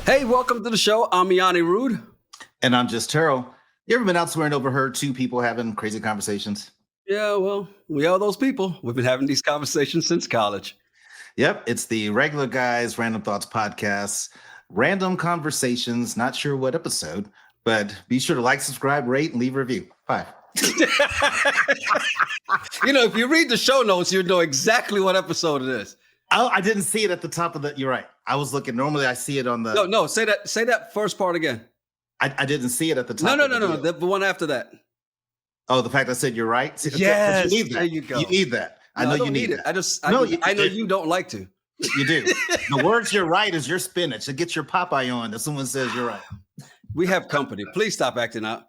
Hey, welcome to the show. I'm Yonni Rude. And I'm just Terryl. You ever been elsewhere and overheard two people having crazy conversations? Yeah, well, we are those people. We've been having these conversations since college. Yep, it's the Regular Guys Random Thoughts podcast. Random conversations, not sure what episode, but be sure to like, subscribe, rate, and leave a review. 5. If you read the show notes, you know exactly what episode it is. Oh, I didn't see it at the top of the. You're right. I was looking. Normally, I see it on the. No. Say that first part again. I didn't see it at the top. No. The one after that. Oh, the fact I said you're right. Yes. You need that. There you go. You need that. No, I know you need it. I know you don't like to. You do. The words "you're right" is your spinach. It gets your Popeye on if someone says you're right. We have company. Please stop acting out.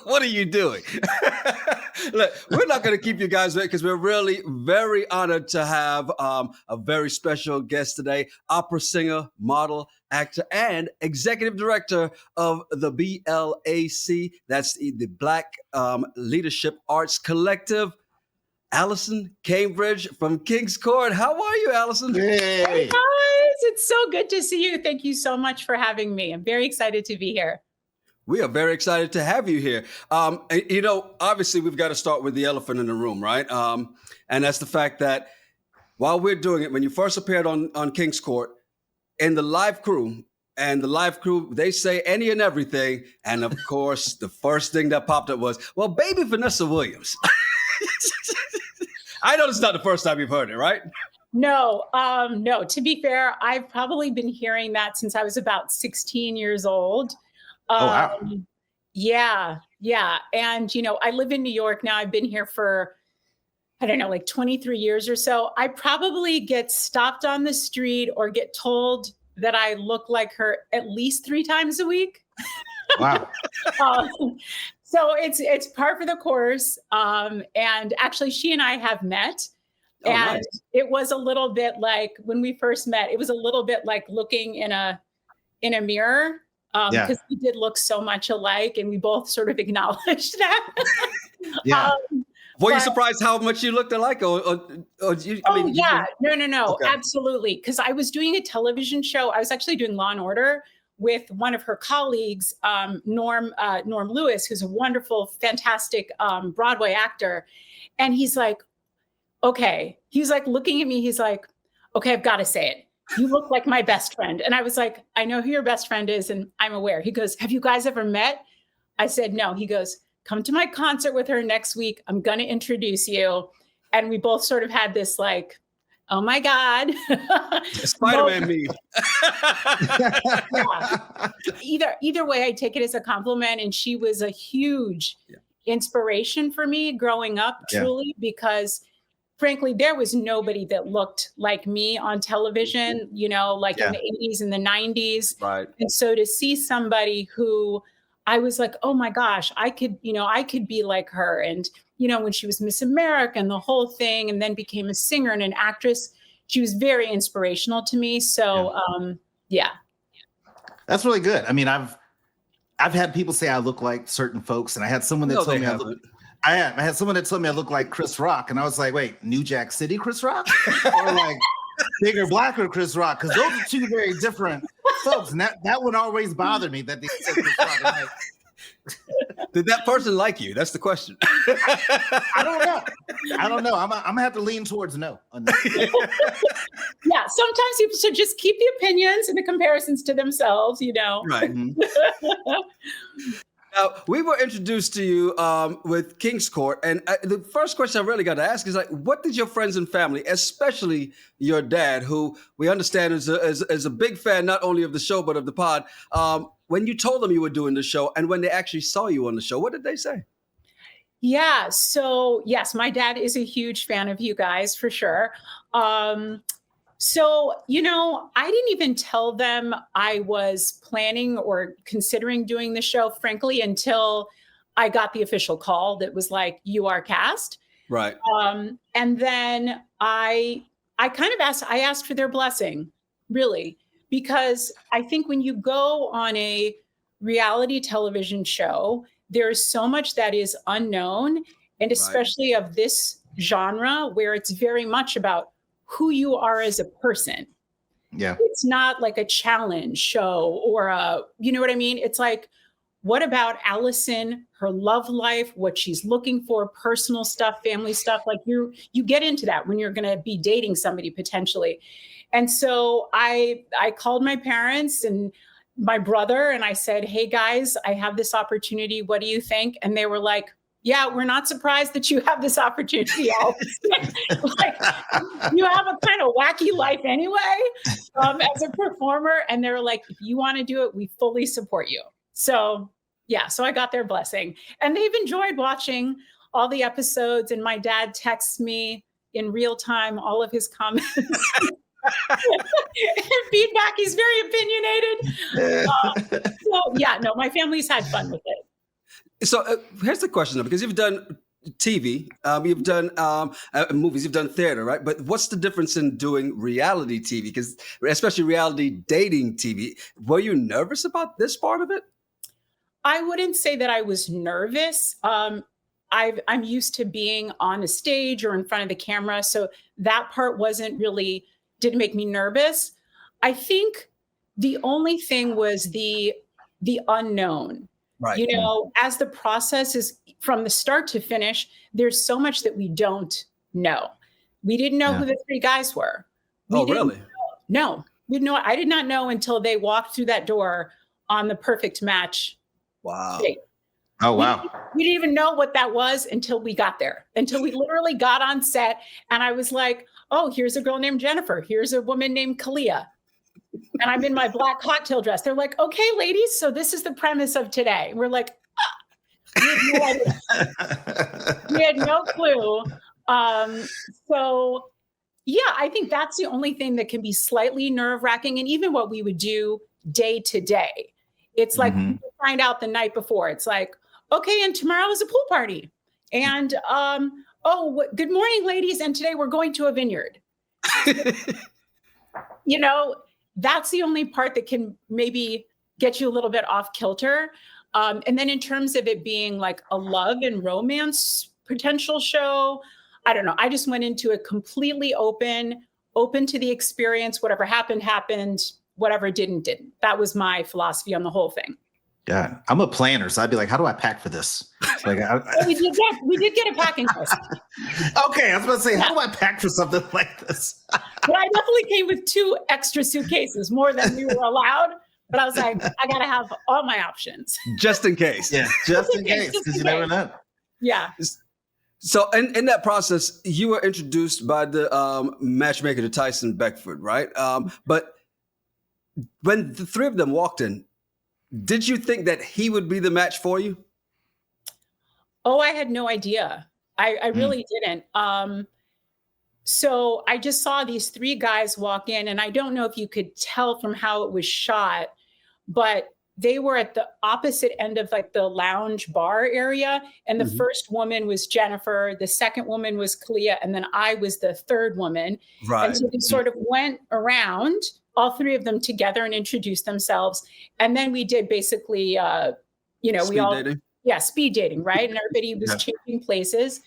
What are you doing? Look, we're not going to keep you guys waiting because we're really very honored to have a very special guest today, opera singer, model, actor, and executive director of the BLAC. That's the Black Leadership Arts Collective, Alyson Cambridge from King's Court. How are you, Alyson? Hey guys, it's so good to see you. Thank you so much for having me. I'm very excited to be here. We are very excited to have you here. Obviously, we've got to start with the elephant in the room, right? And that's the fact that while we're doing it, when you first appeared on King's Court, in the live crew, they say any and everything. And of course, the first thing that popped up was, well, baby Vanessa Williams. I know it's not the first time you've heard it, right? No. To be fair, I've probably been hearing that since I was about 16 years old. Oh, wow. Yeah. And, I live in New York now. I've been here for, 23 years or so. I probably get stopped on the street or get told that I look like her at least 3 times a week. Wow. So it's par for the course. And actually, she and I have met. Oh, and nice. It was a little bit like when we first met, it was a little bit like looking in a mirror. Because we did look so much alike, and we both sort of acknowledged that. Yeah. Were you surprised how much you looked alike? No, Okay. Absolutely. Because I was doing a television show. I was actually doing Law and Order with one of her colleagues, Norm Lewis, who's a wonderful, fantastic Broadway actor. And he's like, okay. He's like looking at me. He's like, okay, I've got to say it. You look like my best friend. And I was like, I know who your best friend is, and I'm aware. He goes, have you guys ever met? I said, no. He goes, come to my concert with her next week. I'm going to introduce you. And we both sort of had this like, oh my God. Spider-Man meme. Yeah. Either way, I take it as a compliment. And she was a huge inspiration for me growing up, truly, because frankly, there was nobody that looked like me on television, in the 80s and the 90s. Right. And so to see somebody who I was like, oh my gosh, I could be like her. And, when she was Miss America and the whole thing, and then became a singer and an actress, she was very inspirational to me. So, yeah. That's really good. I mean, I've had people say I look like certain folks, and I had someone that told me I had someone that told me I look like Chris Rock, and I was like, wait, New Jack City Chris Rock? Or like bigger, blacker Chris Rock? Because those are two very different folks. And that would always bother me that they said Chris Rock. Like, did that person like you? That's the question. I don't know. I'm gonna have to lean towards no. Yeah, sometimes people should just keep the opinions and the comparisons to themselves, Right. Now, we were introduced to you with King's Court, and the first question I really got to ask is, like, what did your friends and family, especially your dad, who we understand is a big fan not only of the show but of the pod, when you told them you were doing the show and when they actually saw you on the show, what did they say? Yeah, so yes, my dad is a huge fan of you guys for sure. So, I didn't even tell them I was planning or considering doing the show, frankly, until I got the official call that was like, you are cast. Right. And then I asked for their blessing, really, because I think when you go on a reality television show, there's so much that is unknown, and especially of this genre where it's very much about who you are as a person. Yeah. It's not like a challenge show or you know what I mean? It's like, what about Alyson, her love life, what she's looking for, personal stuff, family stuff? Like you get into that when you're going to be dating somebody potentially. And so I called my parents and my brother and I said, hey guys, I have this opportunity. What do you think? And they were like, yeah, we're not surprised that you have this opportunity. Like, you have a kind of wacky life anyway, as a performer. And they were like, if you want to do it, we fully support you. So yeah, so I got their blessing and they've enjoyed watching all the episodes. And my dad texts me in real time all of his comments. Feedback. He's very opinionated. So yeah, no, my family's had fun with it. So here's the question, though, because you've done TV, you've done movies, you've done theater, right? But what's the difference in doing reality TV? Because especially reality dating TV, were you nervous about this part of it? I wouldn't say that I was nervous. I'm used to being on a stage or in front of the camera, so that part didn't make me nervous. I think the only thing was the unknown. Right. You know, as the process is from the start to finish, there's so much that we don't know. We didn't know who the three guys were. Really? No, I did not know until they walked through that door on the Perfect Match. Wow. Date. Oh, wow. We didn't even know what that was until we got there, until we literally got on set. And I was like, oh, here's a girl named Jennifer. Here's a woman named Kalia. And I'm in my black cocktail dress. They're like, okay, ladies, so this is the premise of today. And we're like, we had no clue. So yeah, I think that's the only thing that can be slightly nerve-wracking. And even what we would do day to day, it's like we find out the night before. It's like, okay, and tomorrow is a pool party. And good morning, ladies. And today we're going to a vineyard. You know, that's the only part that can maybe get you a little bit off kilter. And then in terms of it being like a love and romance potential show, I don't know. I just went into it completely open to the experience. Whatever happened, happened. Whatever didn't. That was my philosophy on the whole thing. Yeah, I'm a planner, so I'd be like, how do I pack for this? Like, we did get a packing list. Okay, I was about to say, how do I pack for something like this? But I definitely came with 2 extra suitcases, more than we were allowed. But I was like, I got to have all my options. Just in case. Yeah, just in case, because you never know. Yeah. So in that process, you were introduced by the matchmaker to Tyson Beckford, right? But when the three of them walked in, did you think that he would be the match for you? Oh, I had no idea. I really didn't. So I just saw these 3 guys walk in, and I don't know if you could tell from how it was shot, but they were at the opposite end of like the lounge bar area. And the first woman was Jennifer. The second woman was Kalia. And then I was the third woman. Right. And so they sort of went around, all 3 of them together, and introduced themselves. And then we did basically, Speed dating? Yeah, speed dating, right? And everybody was changing places.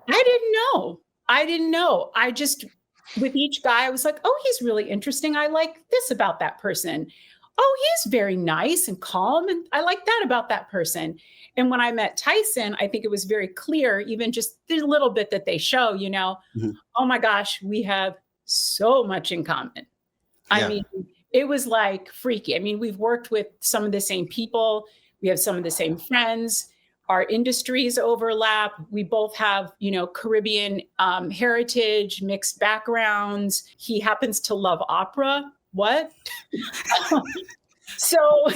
I didn't know. I just, with each guy, I was like, oh, he's really interesting. I like this about that person. Oh, he's very nice and calm. And I like that about that person. And when I met Tyson, I think it was very clear, even just the little bit that they show, oh my gosh, we have so much in common. I mean, it was like freaky. I mean, we've worked with some of the same people. We have some of the same friends. Our industries overlap. We both have, Caribbean heritage, mixed backgrounds. He happens to love opera. What? So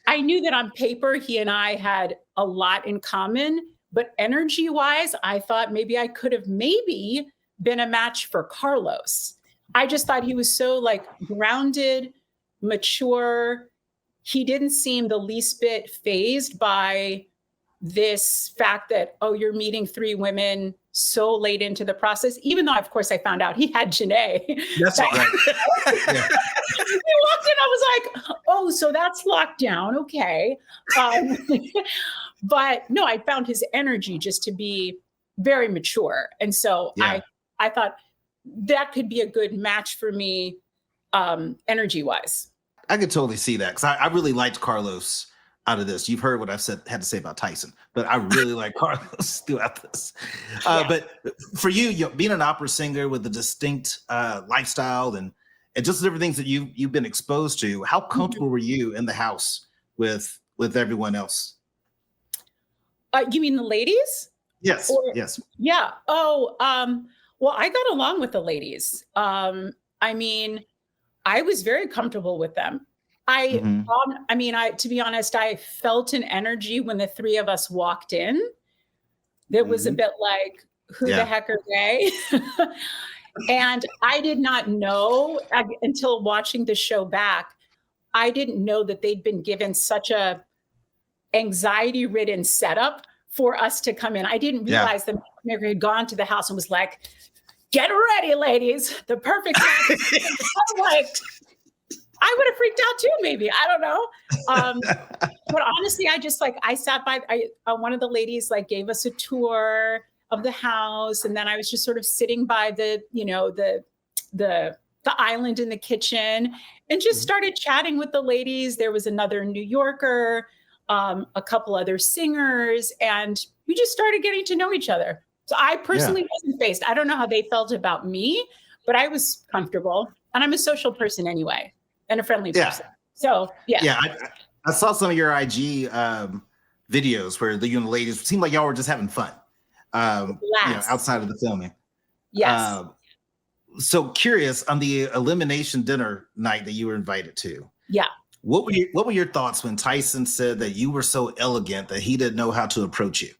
I knew that on paper, he and I had a lot in common, but energy wise, I thought maybe I could have been a match for Carlos. I just thought he was so like grounded, mature. He didn't seem the least bit fazed by this fact that, oh, you're meeting 3 women so late into the process, even though, of course, I found out he had Janae. That's all right. He walked in, I was like, oh, so that's locked down. Okay. But no, I found his energy just to be very mature. And so I thought that could be a good match for me, energy wise. I could totally see that because I really liked Carlos out of this. You've heard what I've had to say about Tyson, but I really like Carlos throughout this. But for you, being an opera singer with a distinct lifestyle and just different things that you've been exposed to, how comfortable were you in the house with everyone else? You mean the ladies? Yes. Yes. Yeah. Oh, well, I got along with the ladies. I mean, I was very comfortable with them. To be honest, I felt an energy when the three of us walked in. That was a bit like, who the heck are they? And I did not know until watching the show back. I didn't know that they'd been given such a anxiety-ridden setup for us to come in. I didn't realize that Maker had gone to the house and was like, "Get ready, ladies. The perfect time." I'm like, I would have freaked out too, maybe. I don't know. But honestly, I sat by, one of the ladies gave us a tour of the house. And then I was just sort of sitting by the island in the kitchen and just started chatting with the ladies. There was another New Yorker, a couple other singers, and we just started getting to know each other. So I personally wasn't phased. I don't know how they felt about me, but I was comfortable. And I'm a social person anyway, and a friendly person. So, I saw some of your IG videos where you and the ladies seemed like y'all were just having fun, outside of the filming. Yes. So curious on the elimination dinner night that you were invited to. Yeah. What were your thoughts when Tyson said that you were so elegant that he didn't know how to approach you?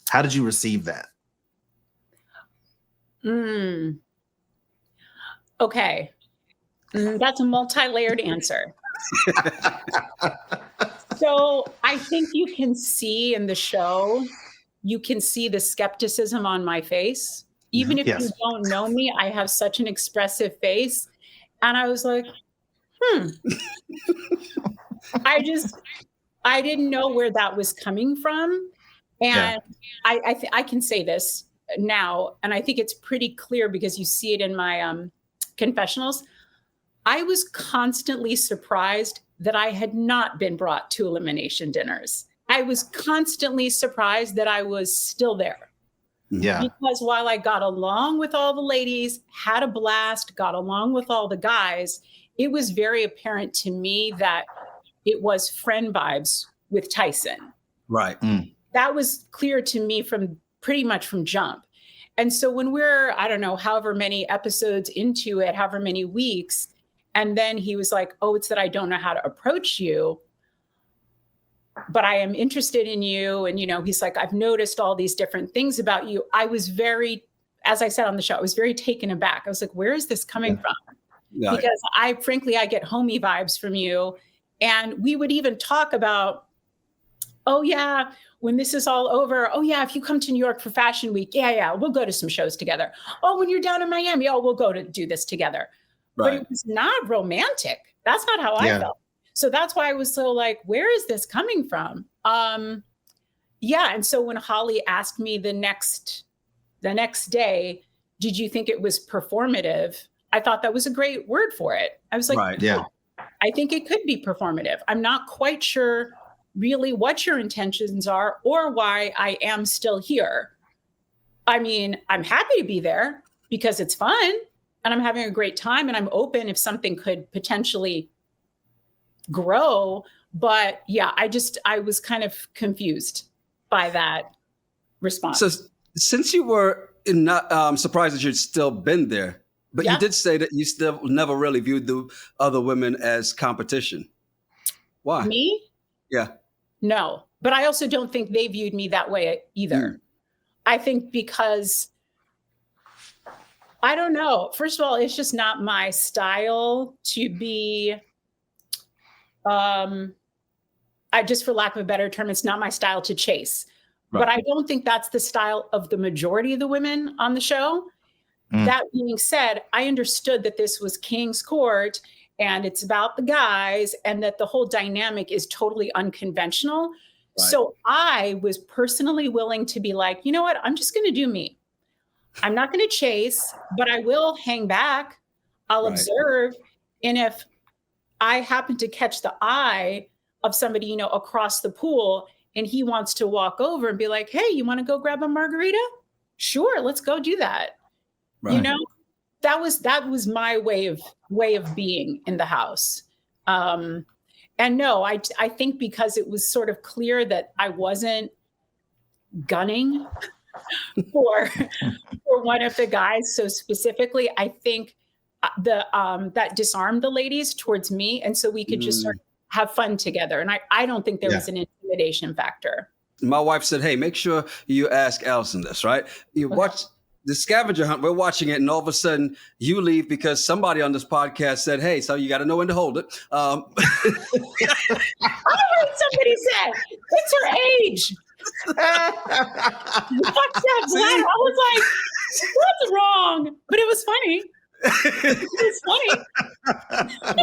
How did you receive that? Okay. That's a multi-layered answer. So I think you can see in the show, you can see the skepticism on my face. Even if you don't know me, I have such an expressive face. And I was like, I didn't know where that was coming from. And I can say this now, and I think it's pretty clear because you see it in my confessionals. I was constantly surprised that I had not been brought to elimination dinners. I was constantly surprised that I was still there. Yeah. Because while I got along with all the ladies, had a blast, got along with all the guys, it was very apparent to me that it was friend vibes with Tyson. Right. That was clear to me from pretty much from jump. And so when we're, I don't know, however many episodes into it, however many weeks, and then he was like, "Oh, it's that I don't know how to approach you, but I am interested in you." And, he's like, "I've noticed all these different things about you." I was very, as I said on the show, I was very taken aback. I was like, where is this coming from? Yeah. Because I get homey vibes from you. And we would even talk about, "Oh yeah, when this is all over, oh yeah, if you come to New York for Fashion Week, we'll go to some shows together. Oh, when you're down in Miami, we'll go to do this together." Right. But it was not romantic. That's not how I felt. So that's why I was so like, where is this coming from? And so when Holly asked me the next day, "Did you think it was performative?" I thought that was a great word for it. I was like, I think it could be performative. I'm not quite sure really what your intentions are or why I am still here. I mean, I'm happy to be there because it's fun and I'm having a great time and I'm open if something could potentially grow. But I was kind of confused by that response. So since you were not surprised that you'd still been there, but you did say that you still never really viewed the other women as competition. Why? Me? Yeah. No, but I also don't think they viewed me that way either. I think because, I don't know. First of all, it's just not my style to be, just for lack of a better term, it's not my style to chase. Right. But I don't think that's the style of the majority of the women on the show. That being said, I understood that this was King's Court and it's about the guys and that the whole dynamic is totally unconventional. Right. So I was personally willing to be like, you know what? I'm just going to do me. I'm not going to chase, but I will hang back. I'll observe. And if I happen to catch the eye of somebody, you know, across the pool, and he wants to walk over and be like, hey, you want to go grab a margarita? Sure, let's go do that. You know, that was my way of being in the house. And no, I think because it was sort of clear that I wasn't gunning for one of the guys so specifically, I think that disarmed the ladies towards me, and so we could just sort of have fun together. And I don't think there was an intimidation factor. My wife said, hey, make sure you ask Alyson this, right? You watch the Scavenger Hunt, we're watching it, and all of a sudden you leave because somebody on this podcast said, hey, so you got to know when to hold it. I heard somebody said, it's her age. Watch that blood. I was like, what's wrong? But it was funny. It's funny.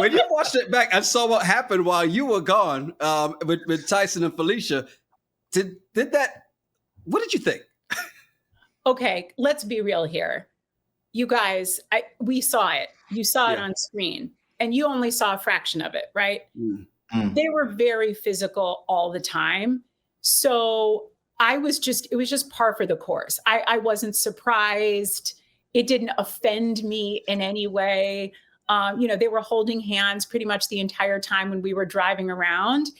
When you watched it back, I saw what happened while you were gone with Tyson and Felicia. Did that? What did you think? Okay, let's be real here. You guys, we saw it. You saw it on screen, and you only saw a fraction of it, right? They were very physical all the time. So it was just par for the course. I wasn't surprised. It didn't offend me in any way. You know, they were holding hands pretty much the entire time when we were driving around.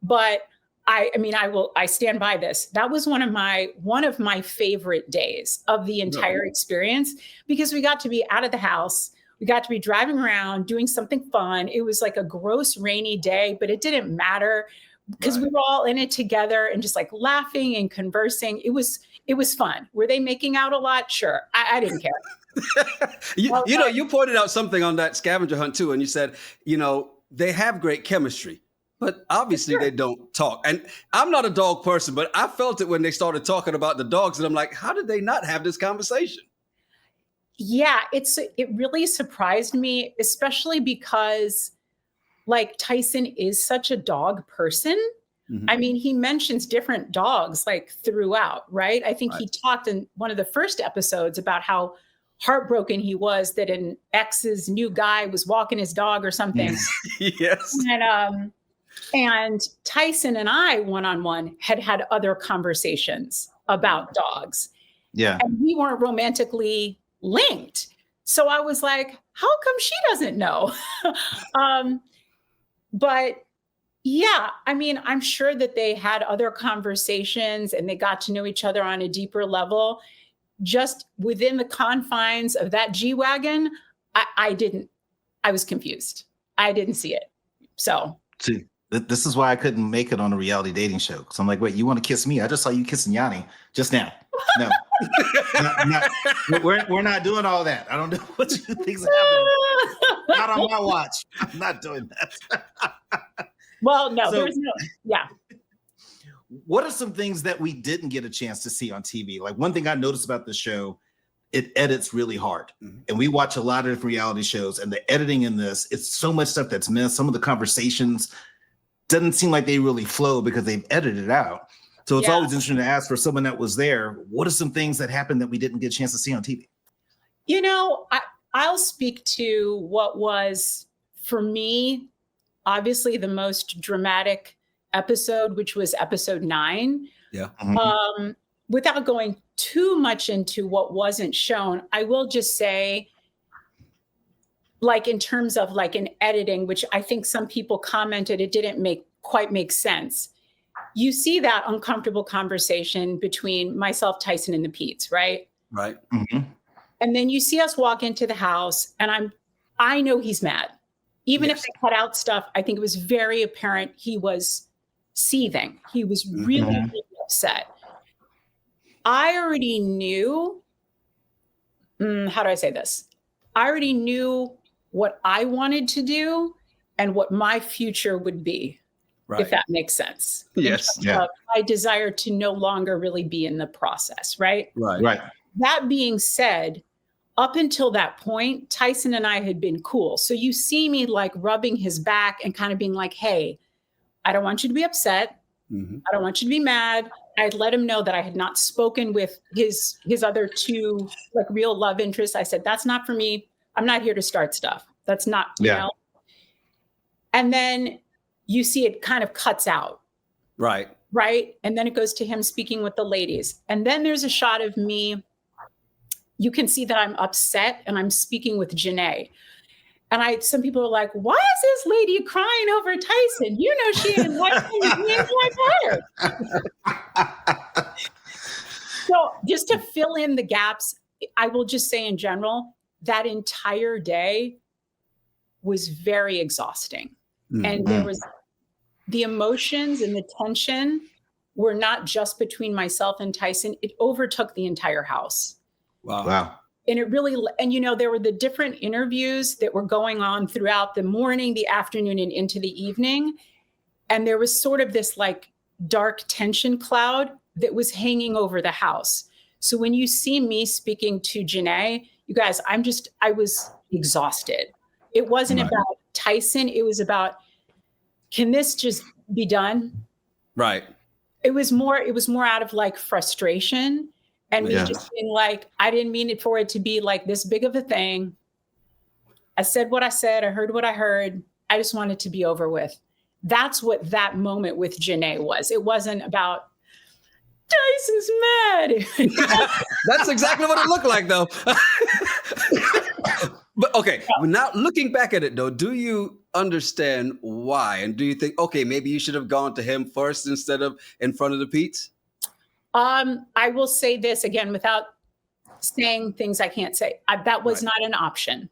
But I stand by this. That was one of my favorite days of the entire experience, because we got to be out of the house. We got to be driving around, doing something fun. It was like a gross rainy day, but it didn't matter because we were all in it together and just like laughing and conversing. It was fun. Were they making out a lot? Sure. I didn't care. You pointed out something on that Scavenger Hunt too, and you said, you know, they have great chemistry, but obviously they don't talk. And I'm not a dog person, but I felt it when they started talking about the dogs, and I'm like, how did they not have this conversation? Yeah, it really surprised me, especially because like Tyson is such a dog person. I mean, he mentions different dogs like throughout, right? I think he talked in one of the first episodes about how heartbroken he was that an ex's new guy was walking his dog or something. Yes. And Tyson and I one-on-one had other conversations about dogs. Yeah. And we weren't romantically linked. So I was like, how come she doesn't know? But yeah, I mean, I'm sure that they had other conversations and they got to know each other on a deeper level. Just within the confines of that G-Wagon, I was confused. I didn't see it. So. See, this is why I couldn't make it on a reality dating show. So I'm like, wait, you want to kiss me? I just saw you kissing Yonni just now. No, we're not doing all that. I don't know what you think's happening. Not on my watch. I'm not doing that. Well, no, there's no, yeah. What are some things that we didn't get a chance to see on TV? Like one thing I noticed about the show, it edits really hard. And we watch a lot of different reality shows, and the editing in this, it's so much stuff that's missed. Some of the conversations doesn't seem like they really flow because they've edited it out. So it's always interesting to ask for someone that was there, what are some things that happened that we didn't get a chance to see on TV? You know, I'll speak to what was, for me, obviously the most dramatic episode, which was episode 9. Yeah. Without going too much into what wasn't shown, I will just say, like in terms of like an editing, which I think some people commented it didn't quite make sense. You see that uncomfortable conversation between myself, Tyson, and the Pete's, right? Right. And then you see us walk into the house, and I know he's mad. Even if they cut out stuff, I think it was very apparent he was seething. He was really, really upset. I already knew, how do I say this? I already knew what I wanted to do and what my future would be, if that makes sense. Yes. Yeah. I desire to no longer really be in the process, right? Right. That being said, up until that point, Tyson and I had been cool. So you see me like rubbing his back and kind of being like, hey, I don't want you to be upset. I don't want you to be mad. I'd let him know that I had not spoken with his other two like real love interests. I said, that's not for me. I'm not here to start stuff. That's not, you know. And then you see it kind of cuts out. Right. Right. And then it goes to him speaking with the ladies. And then there's a shot of me. You can see that I'm upset and I'm speaking with Janae. And some people are like, why is this lady crying over Tyson? You know, she ain't like him. He ain't like her. So just to fill in the gaps, I will just say in general, that entire day was very exhausting. Mm-hmm. And there was the emotions and the tension were not just between myself and Tyson. It overtook the entire house. Wow. And it really, and you know, there were the different interviews that were going on throughout the morning, the afternoon, and into the evening. And there was sort of this like dark tension cloud that was hanging over the house. So when you see me speaking to Janae, you guys, I was exhausted. It wasn't about Tyson. It was about, can this just be done? Right. It was more out of like frustration. And me just being like, I didn't mean it for it to be like this big of a thing. I said what I said. I heard what I heard. I just wanted it to be over with. That's what that moment with Janae was. It wasn't about Tyson's mad. That's exactly what it looked like, though. But okay, now looking back at it, though, do you understand why? And do you think, okay, maybe you should have gone to him first instead of in front of the Pete's? I will say this again without saying things I can't say. That was not an option.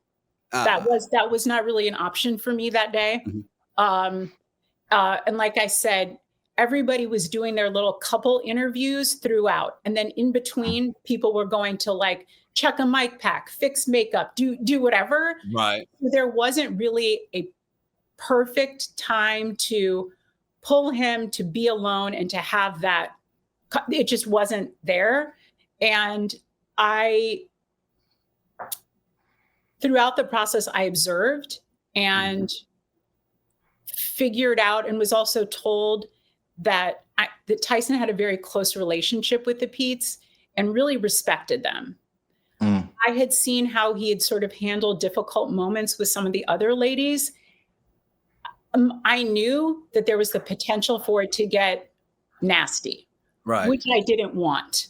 That was not really an option for me that day. Mm-hmm. And like I said, everybody was doing their little couple interviews throughout, and then in between, people were going to like check a mic pack, fix makeup, do whatever. Right. There wasn't really a perfect time to pull him to be alone and to have that. It just wasn't there. And throughout the process, I observed and figured out and was also told that Tyson had a very close relationship with the Pete's and really respected them. I had seen how he had sort of handled difficult moments with some of the other ladies. I knew that there was the potential for it to get nasty. Right. Which I didn't want.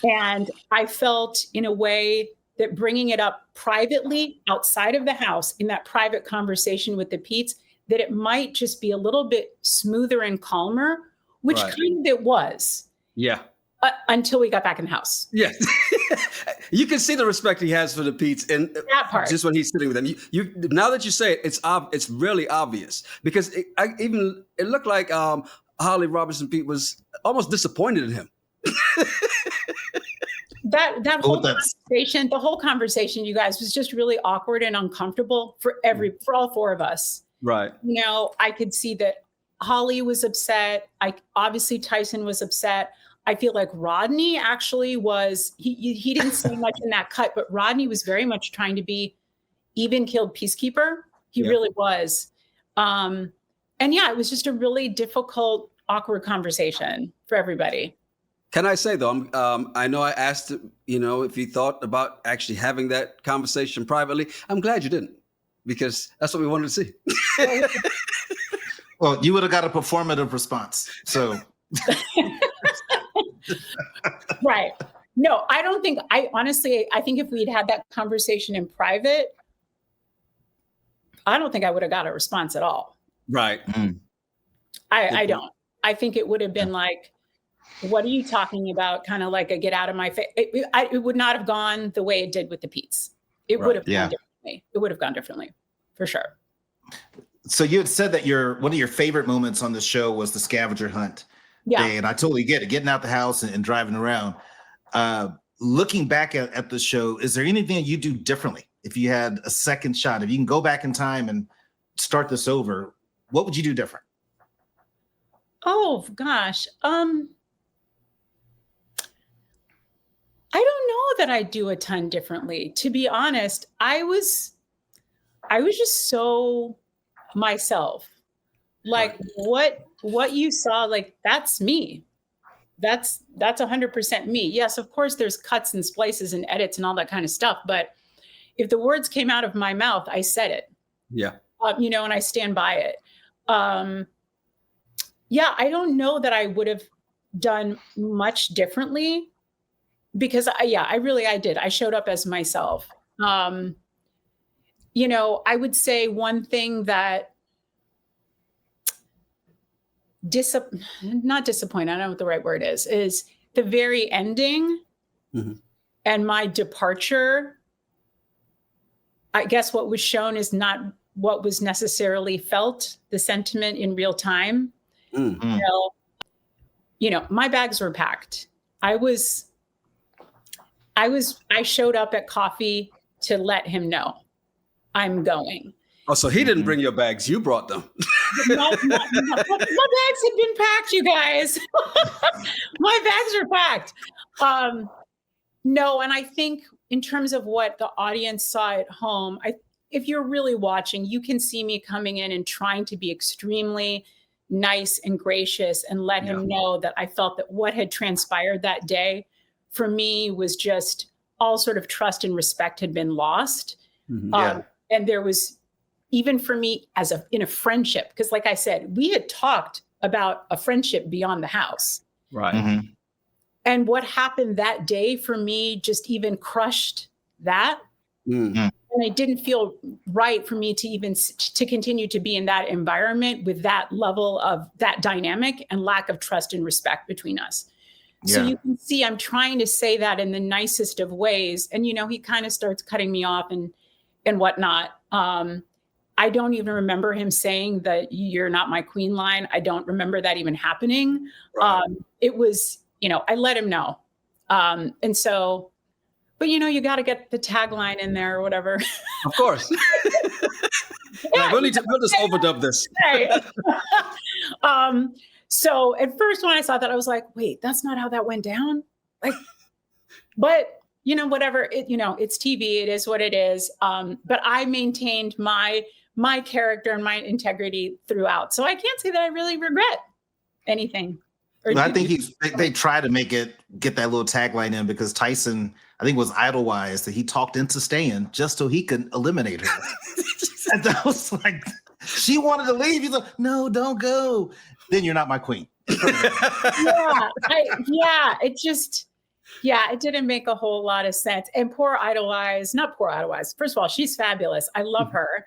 And I felt in a way that bringing it up privately outside of the house in that private conversation with the Pete's, that it might just be a little bit smoother and calmer, which kind of it was. Yeah. Until we got back in the house. Yeah. You can see the respect he has for the Pete's and that part. Just when he's sitting with them. You now that you say it, it's really obvious because it looked like Holly Robinson Pete was almost disappointed in him. that whole conversation, the whole conversation, you guys, was just really awkward and uncomfortable for all four of us. Right. You know, I could see that Holly was upset. Obviously Tyson was upset. I feel like Rodney actually was, he didn't say much in that cut, but Rodney was very much trying to be even-keeled peacekeeper. He really was. And yeah, it was just a really difficult, awkward conversation for everybody. Can I say, though, I know I asked, if you thought about actually having that conversation privately. I'm glad you didn't, because that's what we wanted to see. Well, you would have got a performative response. So. Right. No, I don't think, I think if we'd had that conversation in private, I don't think I would have got a response at all. Right. I don't. I think it would have been like, what are you talking about? Kind of like a get out of my face. It would not have gone the way it did with the Pete's. It would have gone differently. It would have gone differently, for sure. So you had said that one of your favorite moments on the show was the scavenger hunt. Yeah. And I totally get it. Getting out the house and driving around. Looking back at the show, is there anything that you do differently? If you had a second shot, if you can go back in time and start this over, what would you do different? Oh gosh. I don't know that I do a ton differently. To be honest, I was just so myself. Like what you saw, like that's me. that's 100% me. Yes, of course, there's cuts and splices and edits and all that kind of stuff. But if the words came out of my mouth, I said it. Yeah. And I stand by it. Yeah, I don't know that I would have done much differently because I did. I showed up as myself. I would say one thing that not disappointed, I don't know what the right word is the very ending and my departure. I guess what was shown is not what was necessarily felt, the sentiment in real time. Mm-hmm. My bags were packed. I showed up at coffee to let him know I'm going. Oh, so he didn't bring your bags. You brought them. My bags had been packed, you guys. My bags are packed. No, and I think in terms of what the audience saw at home, if you're really watching, you can see me coming in and trying to be extremely nice and gracious and let him know that I felt that what had transpired that day for me was just all sort of trust and respect had been lost. Mm-hmm. And there was, even for me in a friendship, because like I said, we had talked about a friendship beyond the house. Right. Mm-hmm. And what happened that day for me just even crushed that. Mm-hmm. And it didn't feel right for me to continue to be in that environment with that level of that dynamic and lack of trust and respect between us. Yeah. So you can see I'm trying to say that in the nicest of ways. And, he kind of starts cutting me off and whatnot. I don't even remember him saying that you're not my queen line. I don't remember that even happening. Right. It was, I let him know. And so, but you got to get the tagline in there or whatever. Of course. We'll just overdub this. So at first when I saw that, I was like, wait, that's not how that went down. But whatever, it's TV, it is what it is. But I maintained my character and my integrity throughout. So I can't say that I really regret anything. I think they try to get that little tagline in because Tyson, I think, was idolized that he talked into staying just so he could eliminate her. And that was like, she wanted to leave. He's like, no, don't go. Then you're not my queen. It didn't make a whole lot of sense. And not poor Idolize. First of all, she's fabulous. I love her.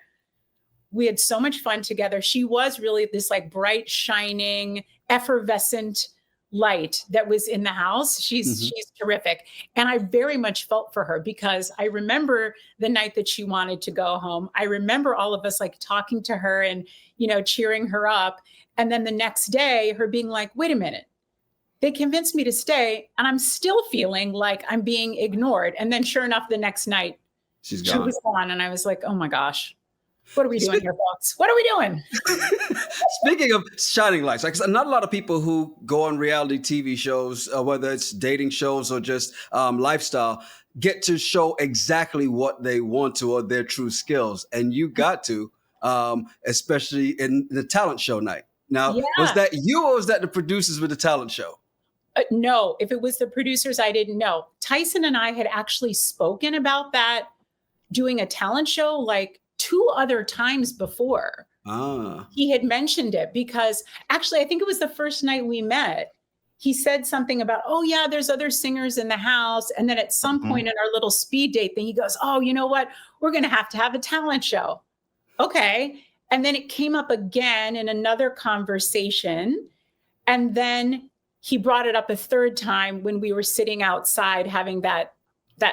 We had so much fun together. She was really this bright, shining, effervescent light that was in the house. She's terrific. And I very much felt for her because I remember the night that she wanted to go home. I remember all of us talking to her and, cheering her up. And then the next day, her being like, wait a minute. They convinced me to stay and I'm still feeling like I'm being ignored. And then sure enough, the next night she was gone. And I was like, oh my gosh, what are we doing here, folks? What are we doing? Speaking of shining lights, not a lot of people who go on reality TV shows, whether it's dating shows or just lifestyle, get to show exactly what they want to or their true skills. And you got to, especially in the talent show night. Now, was that you or was that the producers with the talent show? No, if it was the producers, I didn't know. Tyson and I had actually spoken about that, doing a talent show 2 other times before. He had mentioned it because actually, I think it was the first night we met. He said something about, oh yeah, there's other singers in the house. And then at some point in our little speed date thing, he goes, oh, you know what? We're going to have a talent show. Okay. And then it came up again in another conversation. And then he brought it up a third time when we were sitting outside having that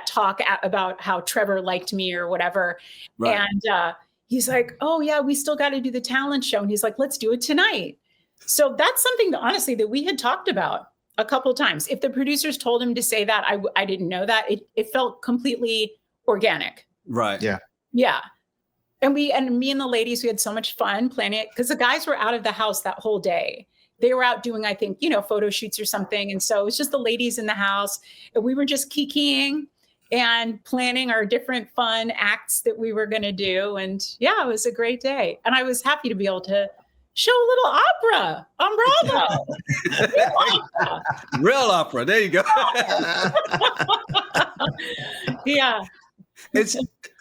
talk about how Trevor liked me or whatever. Right. And he's like, oh yeah, we still got to do the talent show. And he's like, let's do it tonight. So that's something that honestly that we had talked about a couple of times. If the producers told him to say that, I didn't know that. It felt completely organic. Right. Yeah. Yeah. And me and the ladies, we had so much fun planning it because the guys were out of the house that whole day. They were out doing, I think, photo shoots or something. And so it was just the ladies in the house and we were just kikiing and planning our different fun acts that we were going to do. And yeah, it was a great day. And I was happy to be able to show a little opera on Bravo. Real opera. There you go. Yeah. It's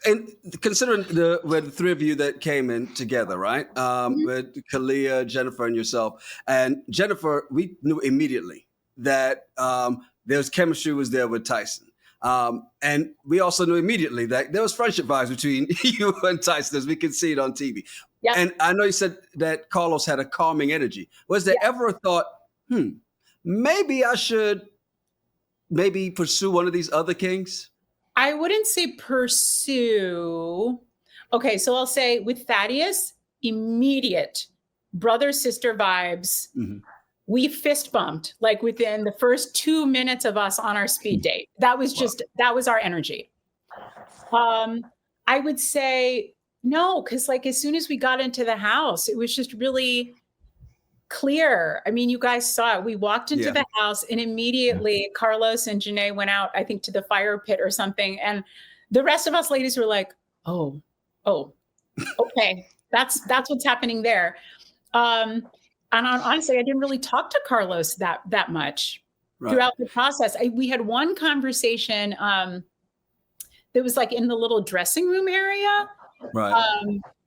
and considering the three of you that came in together, right? With Kalia, Jennifer, and yourself. And Jennifer, we knew immediately that there's chemistry was there with Tyson. And we also knew immediately that there was friendship vibes between you and Tyson, as we could see it on TV. Yep. And I know you said that Carlos had a calming energy. Was there ever a thought, maybe I should pursue one of these other kings? I wouldn't say pursue. Okay, so I'll say with Thaddeus, immediate brother-sister vibes. Mm-hmm. We fist bumped like within the first 2 minutes of us on our speed date. That was that was our energy. I would say no, because like as soon as we got into the house, it was just really clear. I mean, you guys saw it. We walked into the house and immediately Carlos and Janae went out, I think, to the fire pit or something. And the rest of us ladies were like, oh, okay. That's what's happening there. And honestly, I didn't really talk to Carlos that much throughout the process. We had one conversation that was like in the little dressing room area. Right.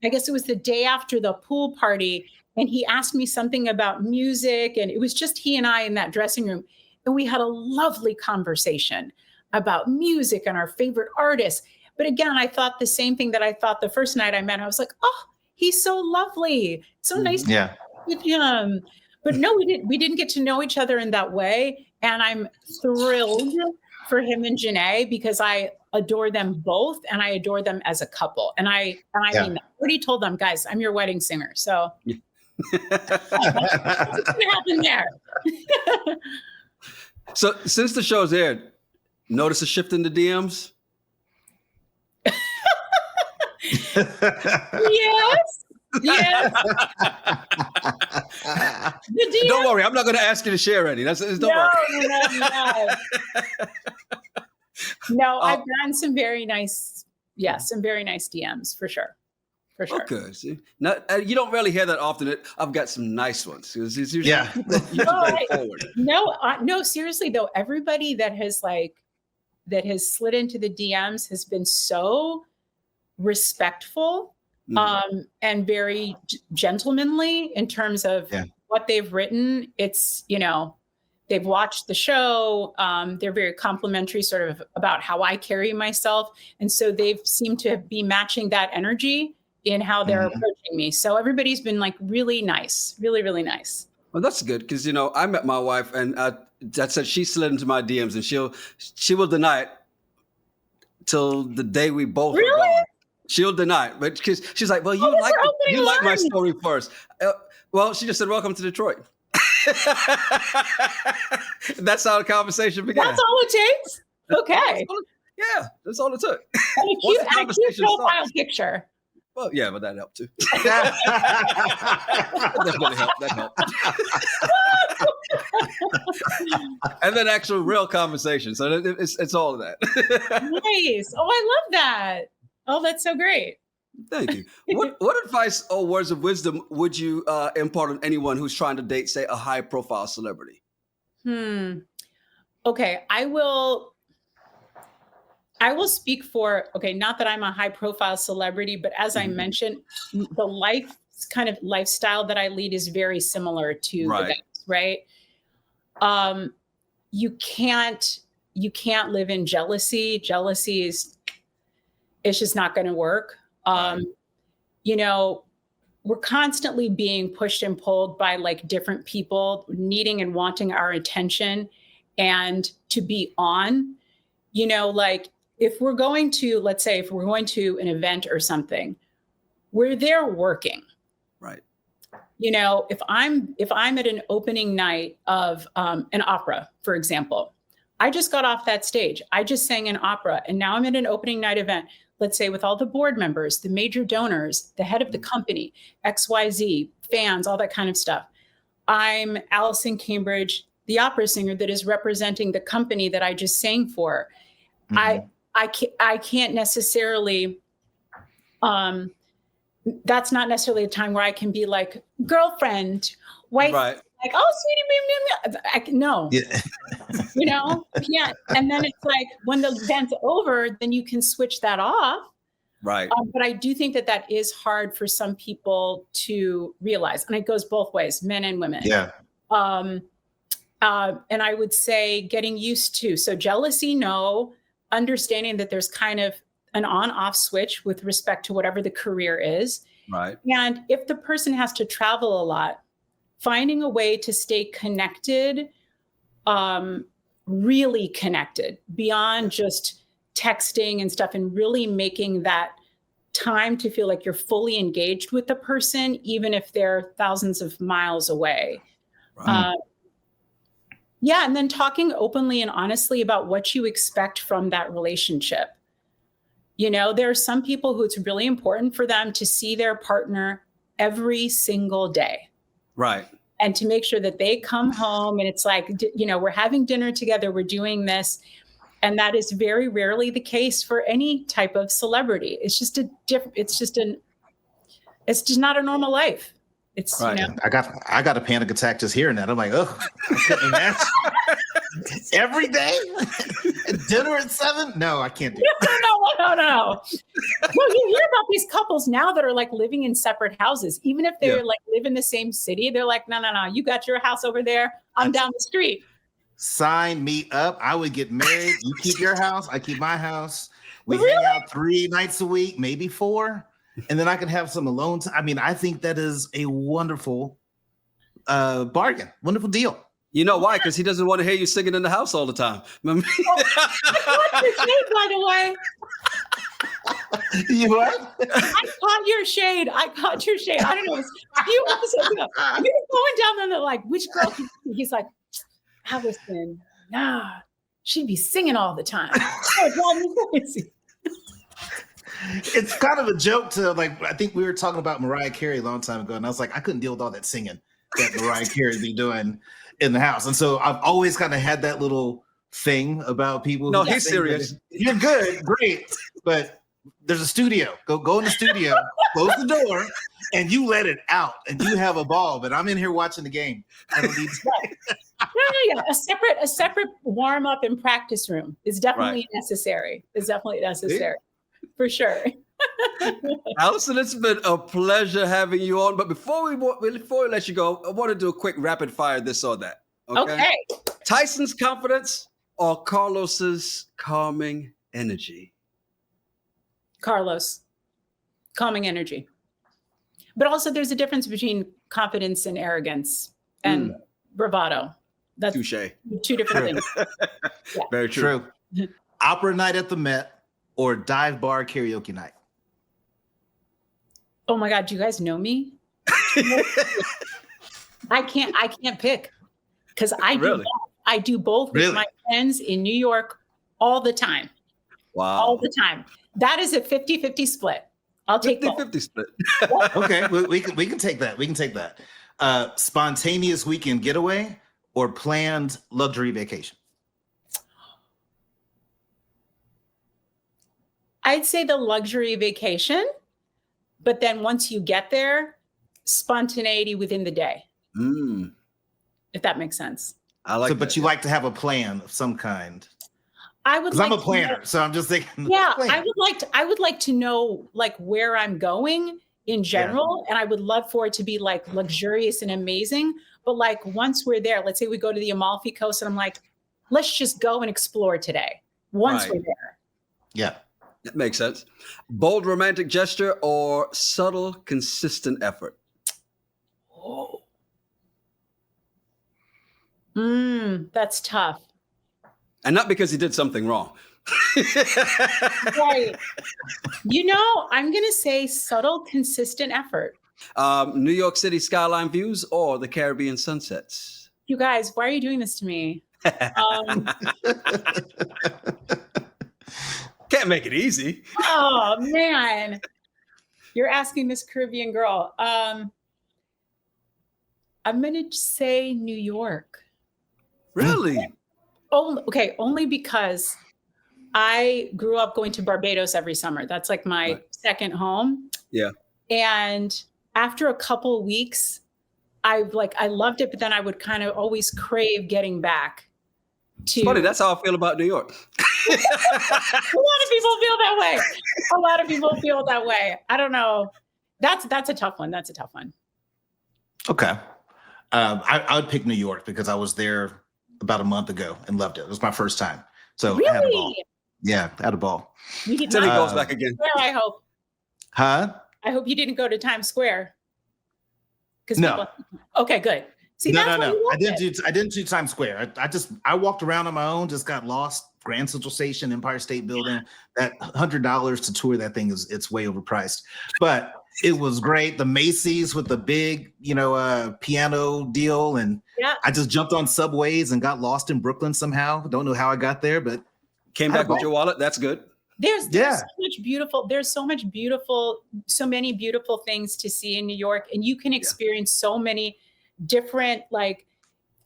I guess it was the day after the pool party. And he asked me something about music, and it was just he and I in that dressing room. And we had a lovely conversation about music and our favorite artists. But again, I thought the same thing that I thought the first night I met him. I was like, oh, he's so lovely. So nice to be with him. But no, we didn't get to know each other in that way. And I'm thrilled for him and Janae because I adore them both and I adore them as a couple. And I mean, I already told them, guys, I'm your wedding singer. So what's gonna happen there? So since the show's aired, notice a shift in the DMs? Yes. Don't worry, I'm not going to ask you to share any. Don't worry. No. No, I've gotten some very nice DMs for sure. For sure. Okay. See, now, you don't really hear that often. I've got some nice ones. It's usually, forward. No, seriously though, everybody that has slid into the DMs has been so respectful, and very gentlemanly in terms of what they've written. It's, they've watched the show. They're very complimentary sort of about how I carry myself. And so they've seemed to be matching that energy in how they're approaching me. So everybody's been like really nice, really, really nice. Well, that's good. Cause I met my wife and that said she slid into my DMs and she will deny it till the day we both are gone. She'll deny it, but because she's like, well, you like my story first. Well, she just said, welcome to Detroit. That's how the conversation began. That's all it takes? Okay. That's all it took. And a cute profile picture. Well, yeah, but that helped too. That helped. And then actual real conversation. So it's all of that. Nice. Oh, I love that. Oh, that's so great. Thank you. What advice or words of wisdom would you impart on anyone who's trying to date, say, a high-profile celebrity? Okay, I will speak for, not that I'm a high-profile celebrity, but as I mentioned, the lifestyle that I lead is very similar to the guys, right? You can't live in jealousy. Jealousy it's just not going to work. We're constantly being pushed and pulled by like different people needing and wanting our attention and to be on, if we're going to, let's say, if we're going to an event or something, we're there working. Right. If I'm at an opening night of an opera, for example, I just got off that stage. I just sang an opera and now I'm at an opening night event. Let's say with all the board members, the major donors, the head of the company, XYZ, fans, all that kind of stuff. I'm Alyson Cambridge, the opera singer that is representing the company that I just sang for. I can't necessarily that's not necessarily a time where I can be like girlfriend, wife, Right. like, oh, sweetie, no, Yeah. you can't. And then it's like when the event's over, then you can switch that off. Right. But I do think that is hard for some people to realize. And it goes both ways, men and women. Yeah. And I would say getting used to. So jealousy, no. Understanding that there's kind of an on-off switch with respect to whatever the career is. Right. And if the person has to travel a lot, finding a way to stay connected, really connected beyond just texting and stuff, and really making that time to feel like you're fully engaged with the person, even if they're thousands of miles away. Right. Yeah. And then talking openly and honestly about what you expect from that relationship. There are some people who it's really important for them to see their partner every single day. Right. And to make sure that they come home and it's like, we're having dinner together, we're doing this. And that is very rarely the case for any type of celebrity. It's just it's just not a normal life. It's right. I got a panic attack just hearing that. I'm like, oh, I couldn't imagine. Every day? Dinner at 7? No, I can't do it. No. No, you hear about these couples now that are like living in separate houses. Even if they're like live in the same city, they're like, no. You got your house over there. I'm down the street. Sign me up. I would get married. You keep your house. I keep my house. We hang out 3 nights a week, maybe 4. And then I can have some alone time. I mean, I think that is a wonderful bargain. Wonderful deal. You know why? Because he doesn't want to hear you singing in the house all the time. I caught your shade, by the way. You what? I caught your shade. I don't know. You were going down there, they're like, which girl? He's like, Alyson. Nah, she'd be singing all the time. It's kind of a joke to like, I think we were talking about Mariah Carey a long time ago. And I was like, I couldn't deal with all that singing that Mariah Carey be doing in the house. And so I've always kind of had that little thing about people. No, he's serious. You're good, great, but there's a studio. Go in the studio, close the door, and you let it out, and you have a ball. But I'm in here watching the game. I don't need to. Yeah. A separate warm up and practice room is definitely necessary. For sure. Alyson, it's been a pleasure having you on. But before we let you go, I want to do a quick rapid fire this or that. Okay. Tyson's confidence or Carlos's calming energy? Carlos, calming energy. But also there's a difference between confidence and arrogance and bravado. That's touche. 2 different things. Yeah. Very true. Opera night at the Met or dive bar karaoke night? Oh my God, do you guys know me? I can't pick because I do both with my friends in New York all the time. Wow. All the time. That is a 50-50 split. I'll take 50-50 split. Okay, we can take that. We can take that. Spontaneous weekend getaway or planned luxury vacation? I'd say the luxury vacation, but then once you get there, spontaneity within the day. If that makes sense. I like that. But you like to have a plan of some kind. I would. Because I'm a planner, so I'm just thinking. Yeah, I would like to know like where I'm going in general, and I would love for it to be like luxurious and amazing. But like once we're there, let's say we go to the Amalfi Coast, and I'm like, let's just go and explore today. Once we're there. Yeah. That makes sense. Bold romantic gesture or subtle, consistent effort? Oh. That's tough. And not because he did something wrong. Right. I'm going to say subtle, consistent effort. New York City skyline views or the Caribbean sunsets? You guys, why are you doing this to me? Can't make it easy. Oh, man. You're asking this Caribbean girl. I'm going to say New York. Really? Oh, okay. Only because I grew up going to Barbados every summer. That's like my second home. Yeah. And after a couple of weeks, I loved it, but then I would kind of always crave getting back to. It's funny, that's how I feel about New York. A lot of people feel that way. A lot of people feel that way. I don't know. That's a tough one. That's a tough one. Okay. I would pick New York because I was there about a month ago and loved it. It was my first time. So really? I had a ball. Yeah, I had a ball. You did Till he not goes back again. Square, I hope. Huh? I hope you didn't go to Times Square. No. Okay, good. See, No. I didn't do Times Square. I walked around on my own, just got lost. Grand Central Station, Empire State Building. That $100 to tour that thing it's way overpriced. But it was great. The Macy's with the big, piano deal, and I just jumped on subways and got lost in Brooklyn somehow. Don't know how I got there, but came back with your wallet. That's good. There's so many beautiful things to see in New York, and you can experience so many different,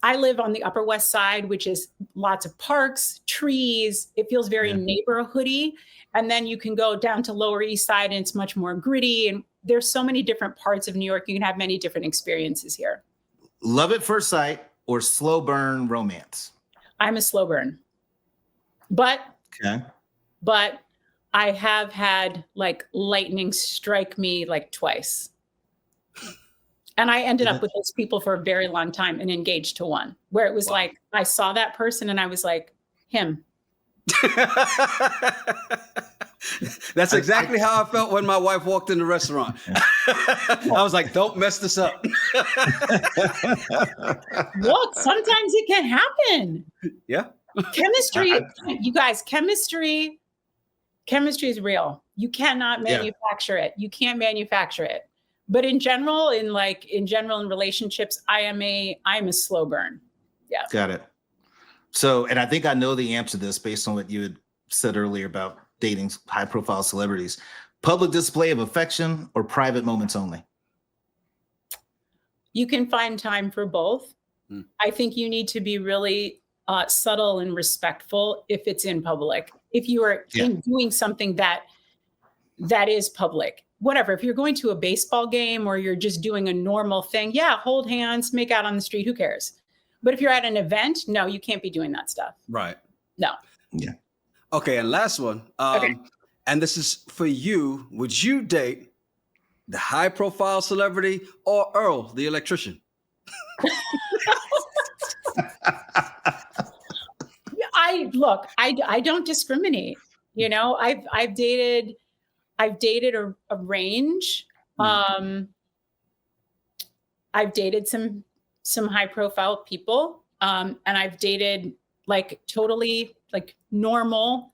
I live on the Upper West Side, which is lots of parks, trees. It feels very neighborhoody. And then you can go down to Lower East Side and it's much more gritty. And there's so many different parts of New York. You can have many different experiences here. Love at first sight or slow burn romance? I'm a slow burn. But I have had lightning strike me twice. And I ended up with those people for a very long time and engaged to one, where it was I saw that person and I was like, him. That's exactly how I felt when my wife walked in the restaurant. I was like, don't mess this up. Look, sometimes it can happen. Yeah. Chemistry, you guys, chemistry is real. You cannot manufacture it. You can't manufacture it. But in general, in relationships, I'm a slow burn. Yeah. Got it. So, and I think I know the answer to this based on what you had said earlier about dating high profile celebrities. Public display of affection or private moments only? You can find time for both. I think you need to be really subtle and respectful if it's in public. If you are doing something that is public. Whatever, if you're going to a baseball game or you're just doing a normal thing, hold hands, make out on the street, who cares? But if you're at an event, no, you can't be doing that stuff. Right. No. Yeah. Okay, and last one. And this is for you. Would you date the high profile celebrity or Earl, the electrician? I don't discriminate. I've dated a range. I've dated some high profile people. And I've dated totally normal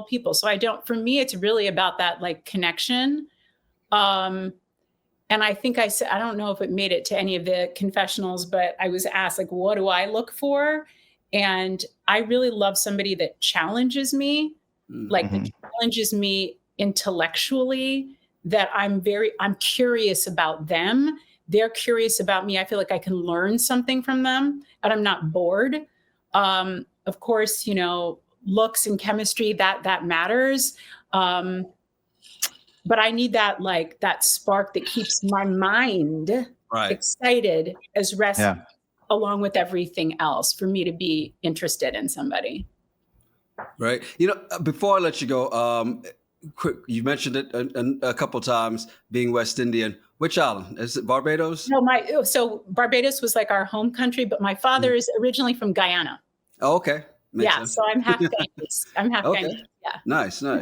people. So for me, it's really about that connection. And I think I said, I don't know if it made it to any of the confessionals, but I was asked what do I look for? And I really love somebody that challenges me, that challenges me intellectually, that I'm curious about them. They're curious about me. I feel like I can learn something from them and I'm not bored. Of course, looks and chemistry, that matters. But I need that spark that keeps my mind excited as rest along with everything else for me to be interested in somebody. Right. Before I let you go, quick, you mentioned it a couple times, being West Indian. Which island? Is it Barbados? No, so Barbados was our home country, but my father is originally from Guyana. Oh, okay. Makes sense. So I'm half Guyanese. Guyanese. Yeah. Nice. Yeah,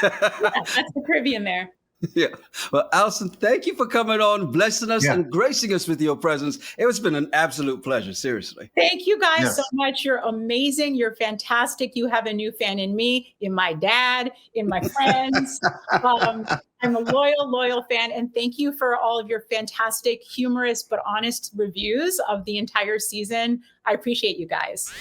that's the Caribbean there. Yeah. Well, Alyson, thank you for coming on, blessing us and gracing us with your presence. It's been an absolute pleasure, seriously. Thank you guys so much. You're amazing. You're fantastic. You have a new fan in me, in my dad, in my friends. I'm a loyal fan. And thank you for all of your fantastic, humorous, but honest reviews of the entire season. I appreciate you guys.